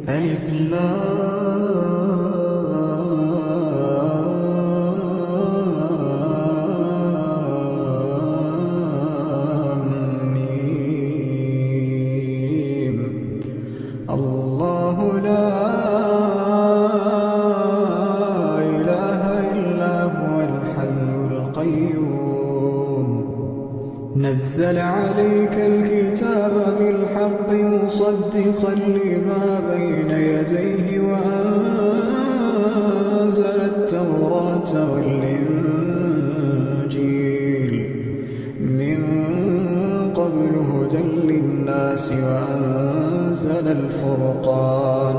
ألف لام ميم. الله لا إله إلا هو الحي القيوم نزل عليك الكتاب بالحق مصدقا لما بين يديه وأنزل التوراة والإنجيل من قبل هدى للناس وأنزل الفرقان